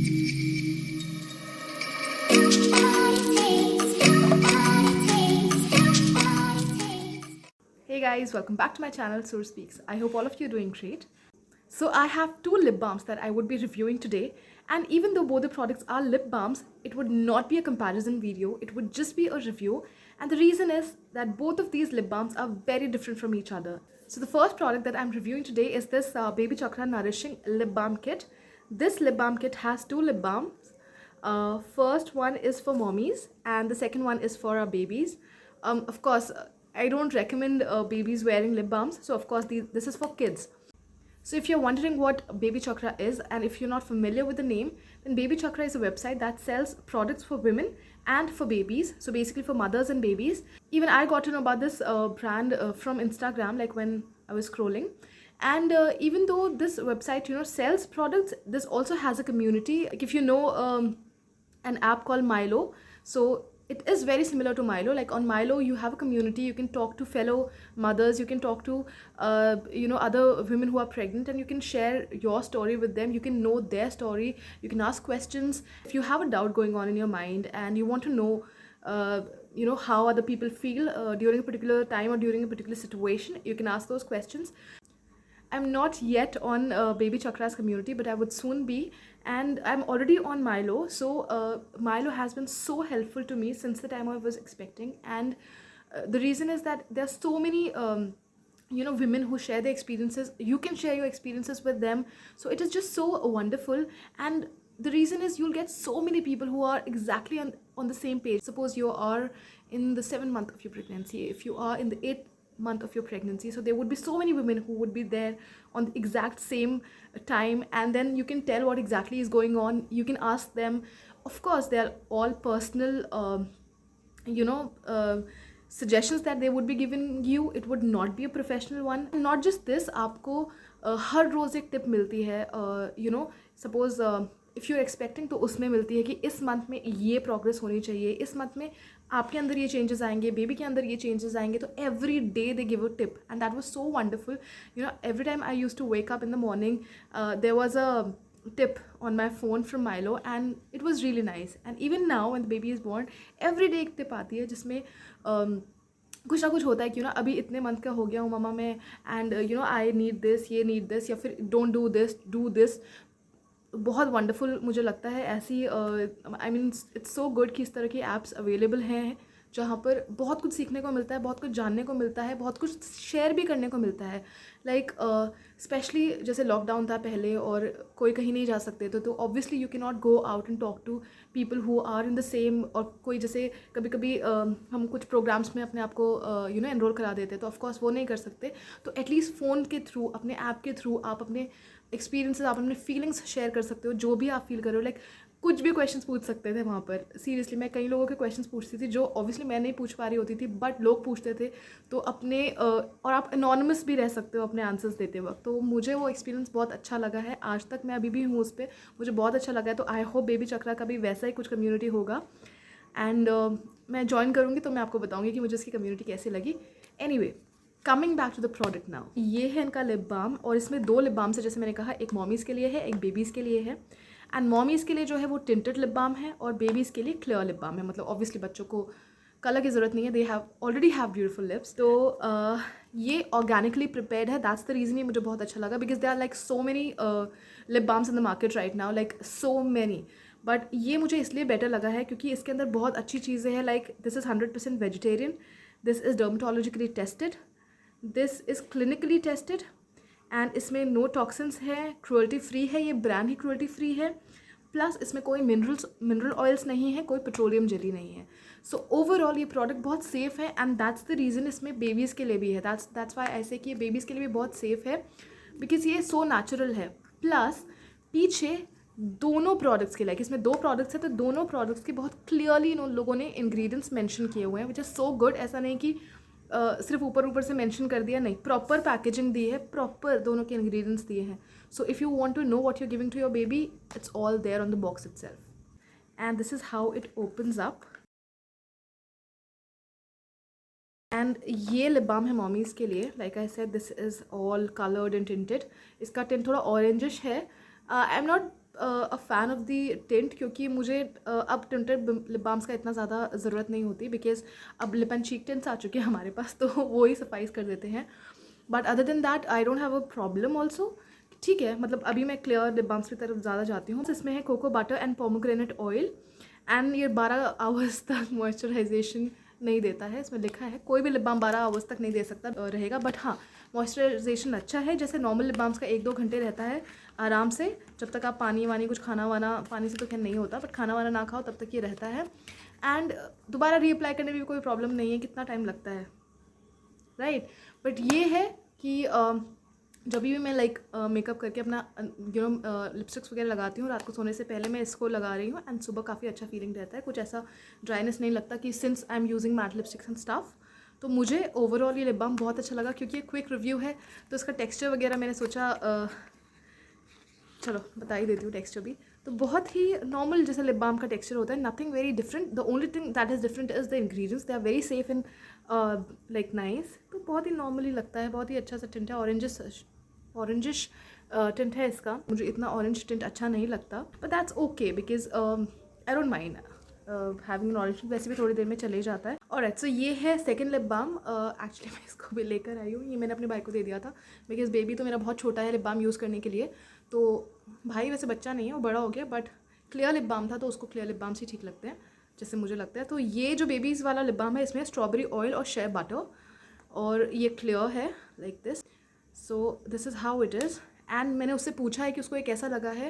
Hey guys, welcome back to my channel Sur Speaks. I hope all of you are doing great. So I have two lip balms that I would be reviewing today, and even though both the products are lip balms, it would not be a comparison video, it would just be a review. And the reason is that both of these lip balms are very different from each other. So the first product that I'm reviewing today is this Baby Chakra Nourishing Lip Balm Kit. This lip balm kit has two lip balms. First one is for mommies and the second one is for our babies. Of course, I don't recommend babies wearing lip balms, so of course this is for kids. So if you're wondering what Baby Chakra is and if you're not familiar with the name, then Baby Chakra is a website that sells products for women and for babies. So basically for mothers and babies. Even I got to know about this brand from Instagram, like when I was scrolling. And even though this website, sells products, this also has a community. Like if you know an app called Milo, so it is very similar to Milo. Like on Milo you have a community, you can talk to fellow mothers, you can talk to other women who are pregnant, and you can share your story with them, you can know their story, you can ask questions. If you have a doubt going on in your mind and you want to know how other people feel during a particular time or during a particular situation, you can ask those questions. I'm not yet on Baby Chakra's community, but I would soon be, and I'm already on Milo. So Milo has been so helpful to me since the time I was expecting, and the reason is that there's so many women who share their experiences. You can share your experiences with them, so it is just so wonderful. And the reason is you'll get so many people who are exactly on the same page. Suppose you are in the 7th month of your pregnancy, if you are in the 8th month of your pregnancy, so there would be so many women who would be there on the exact same time, and then you can tell what exactly is going on, you can ask them. Of course they are all personal suggestions that they would be giving you, it would not be a professional one. Not just this, आपको हर रोज़ एक tip मिलती है, suppose if you are expecting, तो उसमें मिलती है कि इस मंथ में ये प्रोग्रेस होनी चाहिए, इस मंथ में आपके अंदर ये चेंजेस आएंगे, बेबी के अंदर ये चेंजेस आएंगे. तो every day they give a tip, and that was so wonderful. Every time I used to wake up in the morning, there was a tip on my phone from Milo, and it was really nice. And even now when the baby is born, every day एक tip आती है जिसमें कुछ ना कुछ होता है कि अभी इतने मंथ का हो गया हूँ मम्मा मैं, एंड आई नीड दिस, ये नीड दिस, या फिर डोंट डू दिस. बहुत वंडरफुल मुझे लगता है ऐसी, I mean it's so good कि इस तरह की ऐप्स अवेलेबल हैं जहाँ पर बहुत कुछ सीखने को मिलता है, बहुत कुछ जानने को मिलता है, बहुत कुछ शेयर भी करने को मिलता है. लाइक स्पेशली जैसे लॉकडाउन था पहले और कोई कहीं नहीं जा सकते थे, तो obviously you can not go out and talk to people who are in the same. और कोई जैसे कभी कभी हम कुछ प्रोग्राम्स में अपने आप को एनरोल करा देते, तो ऑफकोर्स वो नहीं कर सकते. तो एटलीस्ट फ़ोन के थ्रू, अपने ऐप के थ्रू आप अपने एक्सपीरियंसेस, आप अपने फीलिंग्स शेयर कर सकते हो, जो भी आप फील कर रहे हो. लाइक कुछ भी क्वेश्चंस पूछ सकते थे वहाँ पर. सीरियसली मैं कई लोगों के क्वेश्चंस पूछती थी जो ऑब्वियसली मैं नहीं पूछ पा रही होती थी, बट लोग पूछते थे. तो अपने और आप एनोनिमस भी रह सकते हो अपने आंसर्स देते वक्त. तो मुझे वो एक्सपीरियंस बहुत अच्छा लगा है, आज तक मैं अभी भी हूँ उस पर, मुझे बहुत अच्छा लगा है. तो आई होप बेबी चक्रा का भी वैसा ही कुछ कम्युनिटी होगा, एंड मैं ज्वाइन करूँगी तो मैं आपको बताऊँगी कि मुझे इसकी कम्युनिटी कैसी लगी. Anyway, coming back to the product now, ये है इनका लिप बाम, और इसमें 2 लिप बाम्स है जैसे मैंने कहा, एक मॉमीज़ के लिए है, एक बेबीज़ के लिए है. एंड मॉमीज़ के लिए जो है वो टिंटेड लिप बाम है, और बेबीज़ के लिए क्लियर लिप बाम है. मतलब ऑब्वियसली बच्चों को कलर की ज़रूरत नहीं है, they have already have beautiful lips. तो ये ऑर्गेनिकली प्रिपेयर्ड है, दैट्स द रीज़न ये मुझे बहुत अच्छा लगा, because they are like so many lip balms in the market right now, like so many. But ये मुझे इसलिए बेटर लगा है क्योंकि इसके अंदर बहुत अच्छी चीज़ें हैं. Like this is 100% vegetarian, this is dermatologically tested, this is clinically tested, and इसमें नो टॉक्सिन्स है, क्रुअल्टी फ्री है, ये ब्रांड ही क्रुअल्टी फ्री है. प्लस इसमें कोई मिनरल ऑयल्स नहीं है, कोई पेट्रोलियम जेली नहीं है. सो ओवरऑल ये प्रोडक्ट बहुत सेफ़ है, एंड दैट्स द रीज़न इसमें बेबीज़ के लिए भी है. दैट्स वाई ऐसे कि ये बेबीज़ के लिए भी बहुत सेफ़ है, बिकॉज ये सो नेचुरल है. प्लस पीछे दोनों प्रोडक्ट्स के, लाइक इसमें 2 प्रोडक्ट्स हैं, तो दोनों प्रोडक्ट्स के बहुत क्लियरली इन लोगों ने इंग्रेडिएंट्स मेंशन किए हुए हैं, विच इज़ सो गुड. ऐसा नहीं कि सिर्फ ऊपर से मेंशन कर दिया, नहीं, प्रॉपर पैकेजिंग दी है, प्रॉपर दोनों के इंग्रेडिएंट्स दिए हैं. So if you want to know what you are giving to your baby, it's all there on the box itself. And this is how it opens up. And ये lip balm है mommies के लिए. Like I said, this is all coloured and tinted. इसका tint थोड़ा orangish है. I am not a fan of the tint, क्योंकि मुझे अब टिंटेड लिप बाम्स का इतना ज़्यादा ज़रूरत नहीं होती, बिकॉज अब लिप एंड चीक टिंट्स आ चुके हैं हमारे पास, तो वो ही सफाइस कर देते हैं. But other than that I don't have a problem also. ठीक है, मतलब अभी मैं क्लियर लिप बाम्स की तरफ ज़्यादा जाती हूँ. इसमें है cocoa butter and pomegranate oil, and ये 12 आवर्स तक मॉइस्चराइजेशन नहीं देता है. इसमें लिखा है कोई भी लिप बाम 12 आवर्स तक नहीं दे सकता रहेगा, बट हाँ मॉइस्चराइजेशन अच्छा है. जैसे नॉर्मल लिप बाम्स का 1-2 घंटे रहता है आराम से, जब तक आप पानी वानी कुछ खाना वाना, पानी से तो खैर नहीं होता, बट खाना वाना ना खाओ तब तक ये रहता है. एंड दोबारा रीअप्लाई करने में भी कोई प्रॉब्लम नहीं है, कितना टाइम लगता है, राइट. बट ये है कि जब भी मैं लाइक मेकअप करके अपना लिपस्टिक्स वगैरह लगाती हूँ रात को सोने से पहले, मैं इसको लगा रही हूँ, एंड सुबह काफ़ी अच्छा फीलिंग रहता है. कुछ ऐसा ड्राइनेस नहीं लगता कि since I am using matte lipsticks and stuff. तो मुझे ओवरऑल ये लिप बाम बहुत अच्छा लगा. क्योंकि ये क्विक रिव्यू है तो इसका टेक्सचर वगैरह मैंने सोचा चलो बता ही देती हूँ टेक्सचर भी. तो बहुत ही नॉर्मल जैसे लिप बाम का टेक्सचर होता है, nothing very different. The only thing that is different is the ingredients, they are very safe and like nice. तो बहुत ही नॉर्मली लगता है, बहुत ही अच्छा सा टिंट है. ऑरेंजिश टिंट है इसका. मुझे इतना ऑरेंज टिंट अच्छा नहीं लगता, but that's okay because I don't mind having an orange. वैसे भी थोड़ी देर में चले जाता है. ऑलराइट, सो ये है सेकंड लिप बाम. एक्चुअली मैं इसको भी लेकर आई हूँ, ये मैंने अपने भाई को दे दिया था बिकॉज बेबी तो मेरा बहुत छोटा है लिप बाम यूज़ करने के लिए. तो भाई वैसे बच्चा नहीं है, वो बड़ा हो गया, बट क्लियर लिप बाम था तो उसको क्लियर लिप बाम्स ही ठीक लगते हैं जैसे मुझे लगता है. तो ये जो बेबीज़ वाला लिप बाम है, इसमें स्ट्रॉबेरी ऑयल और शे बटर, और ये क्लियर है like this. So this is how it is. And मैंने उससे पूछा है कि उसको ये कैसा लगा है,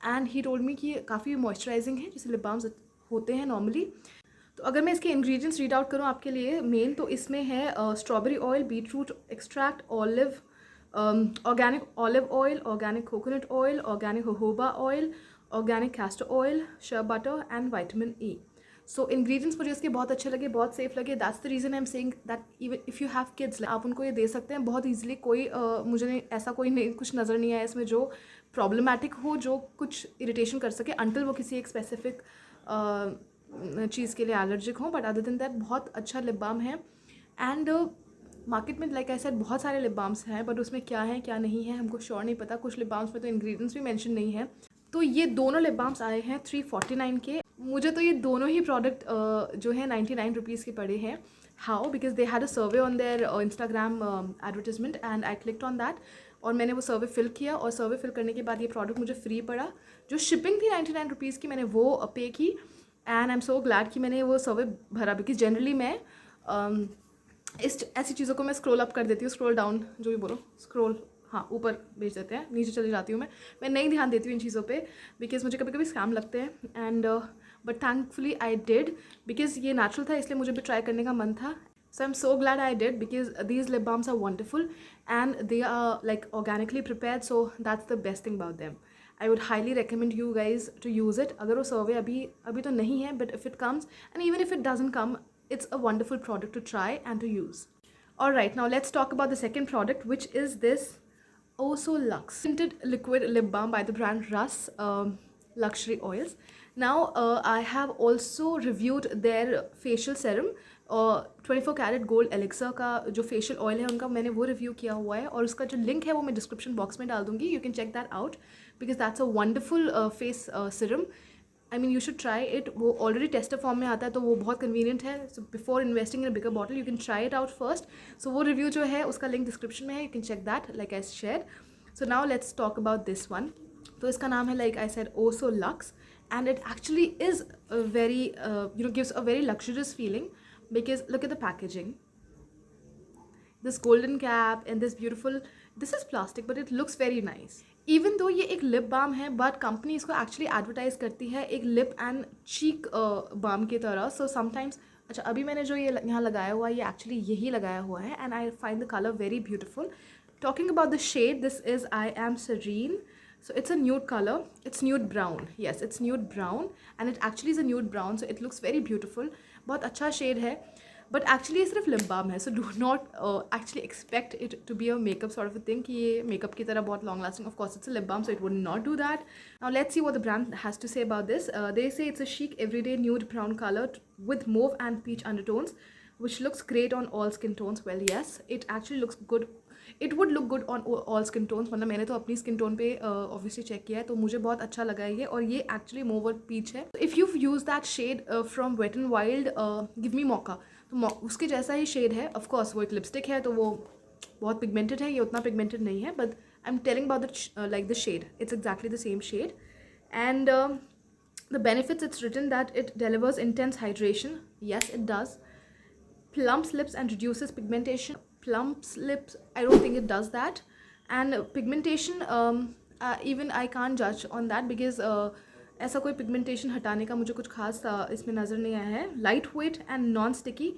एंड ही टोल्ड मी कि ये काफ़ी मॉइस्चराइजिंग है जैसे लिप बाम्स होते हैं नॉर्मली. तो अगर मैं इसके इंग्रेडिएंट्स रीड आउट करूँ आपके लिए मेन, तो इसमें है strawberry oil, beetroot extract, olive, organic olive oil, organic coconut oil, organic jojoba oil, organic castor oil, shea butter and vitamin E. So ingredients मुझे इसके बहुत अच्छे लगे, बहुत सेफ लगे. That's the reason I am saying that even if you have kids, आप उनको ये दे सकते हैं बहुत ईजिली. कोई मुझे ऐसा कोई नहीं, कुछ नज़र नहीं आया इसमें जो प्रॉब्लमैटिक हो, जो कुछ इरिटेशन कर सके, अंटिल वो किसी एक स्पेसिफिक चीज़ के लिए एलर्जिक हो. बट अदर देन दैट बहुत अच्छा लिप बाम है. एंड मार्केट में लाइक आई सेड बहुत सारे लिप बाम्स हैं, बट उसमें क्या है क्या नहीं है हमको श्योर नहीं पता. कुछ लिप बाम्स में तो इंग्रेडिएंट्स भी मेंशन नहीं है. तो ये दोनों लिप बाम्स आए हैं 349 के. मुझे तो ये दोनों ही प्रोडक्ट जो है 99 रुपीज़ के पड़े हैं. How? Because they had a survey on their Instagram advertisement and I clicked on that, और मैंने वो सर्वे फिल किया, और सर्वे फिल करने के बाद ये प्रोडक्ट मुझे फ्री पड़ा. जो शिपिंग थी 99 रुपीज़ की, मैंने वो पे की. And I am so glad कि मैंने वो सर्वे भरा, बिकॉज जनरली मैं इस ऐसी चीज़ों को मैं स्क्रॉल अप कर देती हूँ, स्क्रॉल डाउन जो भी बोलो, स्क्रॉल हाँ ऊपर भेज देते हैं, नीचे चली जाती हूँ. मैं नहीं ध्यान देती हूँ इन चीज़ों पे, बिकॉज मुझे कभी कभी स्कैम लगते हैं. And but thankfully I did, because ये नेचुरल था इसलिए मुझे भी ट्राई करने का मन था. So I'm so glad I did, because these lip balms are wonderful and they are like organically prepared, so that's the best thing about them. I would highly recommend you guys to use it. अगर वो सर्वे अभी तो नहीं है, but if it comes, and even if it doesn't come, it's a wonderful product to try and to use. Alright, now let's talk about the second product, which is this Oh So Luxe Tinted Liquid Lip Balm by the brand Russ Luxury Oils. Now I have also reviewed their facial serum, 24 carat gold Alexa का जो facial oil है उनका मैंने वो review किया हुआ है, और उसका जो लिंक है वो मैं डिस्क्रिप्शन बॉक्स में डाल दूँगी. You can check that out because that's a wonderful face serum. I mean you should try it. वो ऑलरेडी टेस्टर फॉर्म में आता है तो वो बहुत कन्वीनियंट है. So before investing in a bigger bottle you can try it out first. So वो review जो है उसका लिंक डिस्क्रिप्शन में है, you can check that like I share. So now let's talk about this one. तो इसका नाम है like I said Oh So Luxe, and it actually is a very gives a very luxurious feeling, because look at the packaging, this golden cap and this is plastic but it looks very nice. Even though ये एक lip balm है, but company इसको actually advertise करती है एक lip and cheek balm की तरह. So sometimes अच्छा अभी मैंने जो ये यहाँ लगाया हुआ है ये एक्चुअली यही लगाया हुआ है, and I find the colour very beautiful. Talking about the shade, this is I Am Serene. So it's a nude color. It's nude brown. Yes, it's nude brown, and it actually is a nude brown, so it looks very beautiful. बहुत अच्छा shade है, but actually ये सिर्फ lip balm है, so do not actually expect it to be a makeup sort of a thing कि ये makeup की तरह बहुत long lasting. Of course it's a lip balm, so it would not do that. Now let's see what the brand has to say about this. They say it's a chic everyday nude brown color with mauve and peach undertones, which looks great on all skin tones. Well, yes, it actually looks good. It would look good on all skin tones, मतलब मैंने तो अपनी skin tone पे obviously check किया है, तो मुझे बहुत अच्छा लगा है ये। और ये एक्चुअली मोवर पीच है। If you use that shade from wet and wild, give me mocha, तो उसके जैसा ही शेड है। ऑफकोर्स वो एक लिपस्टिक है तो वो बहुत पिगमेंटेड है, ये उतना पिगमेंटेड नहीं है, but I am telling about the like the shade, it's exactly the same shade. And the benefits, it's written that it delivers intense hydration. Yes, it does. Plumps lips and reduces pigmentation. Plumps lips, I don't think it does that. And pigmentation, even I can't judge on that because ऐसा कोई pigmentation हटाने का मुझे कुछ खास इसमें नज़र नहीं आया है. Light weight and non sticky.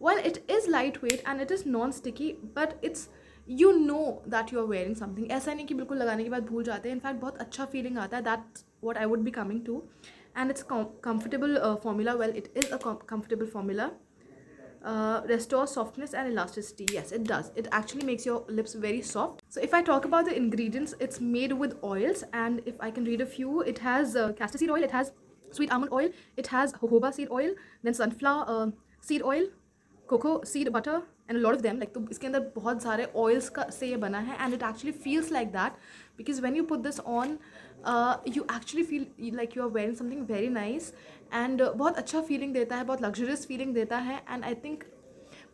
Well it is light weight and it is non sticky, but it's you know that you are wearing something. ऐसा नहीं कि बिल्कुल लगाने के बाद भूल जाते हैं. इनफैक्ट बहुत अच्छा फीलिंग आता है. That's what I would be coming to. And it's comfortable formula. Well, it is a comfortable formula. Restores softness and elasticity. Yes, it does. It actually makes your lips very soft. So if I talk about the ingredients, it's made with oils, and if I can read a few, it has castor seed oil, it has sweet almond oil, it has jojoba seed oil, then sunflower seed oil, cocoa seed butter, and a lot of them. like, तो इसके अंदर बहुत सारे oils का से ये बना है, and it actually feels like that because when you put this on, you actually feel like you are wearing something very nice, and बहुत अच्छा feeling देता है, बहुत luxurious feeling देता है. And I think,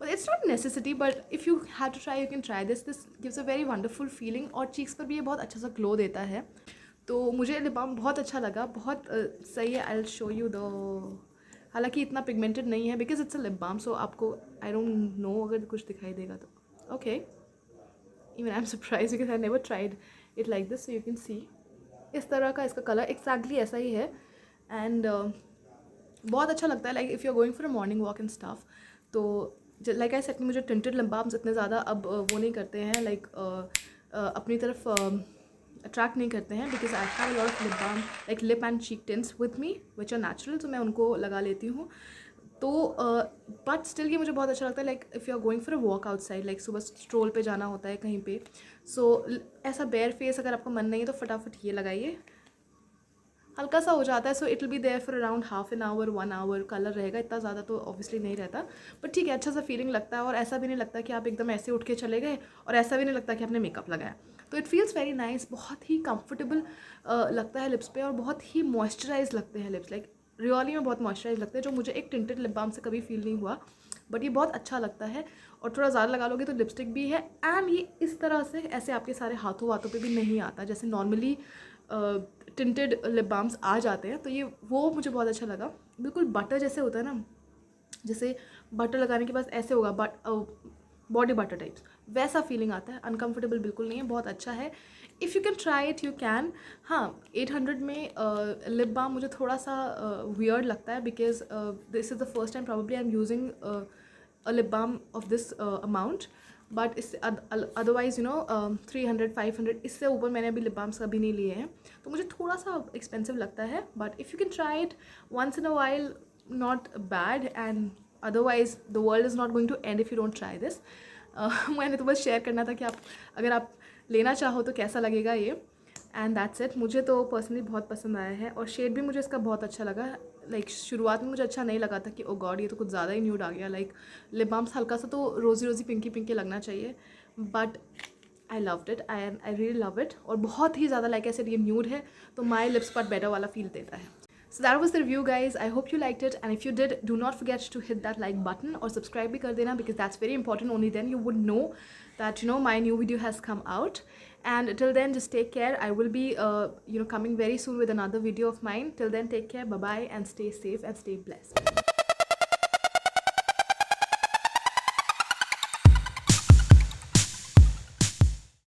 well, it's not necessity, but if you had to try, you can try this. This gives a very wonderful feeling, और cheeks पर भी ये बहुत अच्छा सा glow देता है. तो मुझे लिप बाम बहुत अच्छा लगा, बहुत सही है. I'll show you the, हालांकि इतना पिगमेंटेड नहीं है because it's a lip balm, so आपको आई डोंट नो अगर कुछ दिखाई देगा तो. Okay, even I am surprise because I never tried it like this. So you can see इस तरह का इसका कलर एक्जैक्टली ऐसा ही है. एंड बहुत अच्छा लगता है, like if you are going for a morning walk and stuff. तो लाइक आई सेड, मुझे टिंटेड लिप बाम्स इतने ज़्यादा अब वो नहीं करते हैं, लाइक अपनी तरफ अट्रैक्ट नहीं करते हैं, because I have a lot of lip balm like lip and cheek tints with me which are natural, तो मैं उनको लगा लेती हूँ. तो बट स्टिल ये मुझे बहुत अच्छा लगता है. Like if you are going for a walk outside, like सुबह स्ट्रोल पे जाना होता है कहीं पे, सो ऐसा बेयर फेस अगर आपका मन नहीं है तो फटाफट ये लगाइए, हल्का सा हो जाता है. So it will be there for around half an hour 1 hour colour रहेगा, इतना ज़्यादा तो ऑब्वियसली नहीं रहता, बट ठीक है, अच्छा सा फीलिंग लगता है. और ऐसा भी नहीं लगता कि आप एकदम ऐसे उठ के चले गए, और ऐसा भी नहीं लगता कि आपने मेकअप लगाया. तो इट फील्स वेरी नाइस, बहुत ही कंफर्टेबल लगता है लिप्स पे, और बहुत ही मॉइस्चराइज लगते हैं लिप्स. लाइक रियली में बहुत मॉइस्चराइज लगते हैं, जो मुझे एक टिंटेड लिप बाम से कभी फील नहीं हुआ. बट ये बहुत अच्छा लगता है, और थोड़ा ज़्यादा लगा लोगे तो लिपस्टिक भी है. एंड ये इस तरह से ऐसे आपके सारे हाथों वाथों पे भी नहीं आता जैसे नॉर्मली टिंटेड लिप बाम्स आ जाते हैं. तो ये वो मुझे बहुत अच्छा लगा. बिल्कुल बटर जैसे होता है ना, जैसे बटर लगाने के बाद ऐसे होगा, बट बॉडी बटर टाइप्स, वैसा फीलिंग आता है. अनकम्फर्टेबल बिल्कुल नहीं है, बहुत अच्छा है. If you can try it, you can. हाँ, 800 में लिप बाम मुझे थोड़ा सा वियर्ड लगता है, because this is the first time probably I am using a lip balm of this amount. But इससे अदरवाइज़ 300 500 इससे ऊपर मैंने अभी लिप बाम्स कभी नहीं लिए हैं, तो मुझे थोड़ा सा एक्सपेंसिव लगता है. But if you can try it once in a while, not bad. And otherwise the world is not going to end if you don't try this. मैंने तो बस शेयर करना था कि आप अगर आप लेना चाहो तो कैसा लगेगा ये. And that's it. मुझे तो पर्सनली बहुत पसंद आया है, और शेड भी मुझे इसका बहुत अच्छा लगा. लाइक शुरुआत में मुझे अच्छा नहीं लगा था कि ओ गॉड ये तो कुछ ज़्यादा ही न्यूड आ गया. लाइक लिप बाम्स हल्का सा तो रोज़ी रोज़ी पिंकी पिंकी लगना चाहिए, but I loved it. I really love it. और बहुत ही ज़्यादा लाइक ऐसे ये न्यूड है तो माई लिप्स पर बेटर वाला फील देता है. So that was the review, guys. I hope you liked it, and if you did, do not forget to hit that like button or subscribe bhi kar dena, because that's very important. Only then you would know that my new video has come out. And till then, just take care. I will be coming very soon with another video of mine. Till then, take care, bye bye, and stay safe and stay blessed.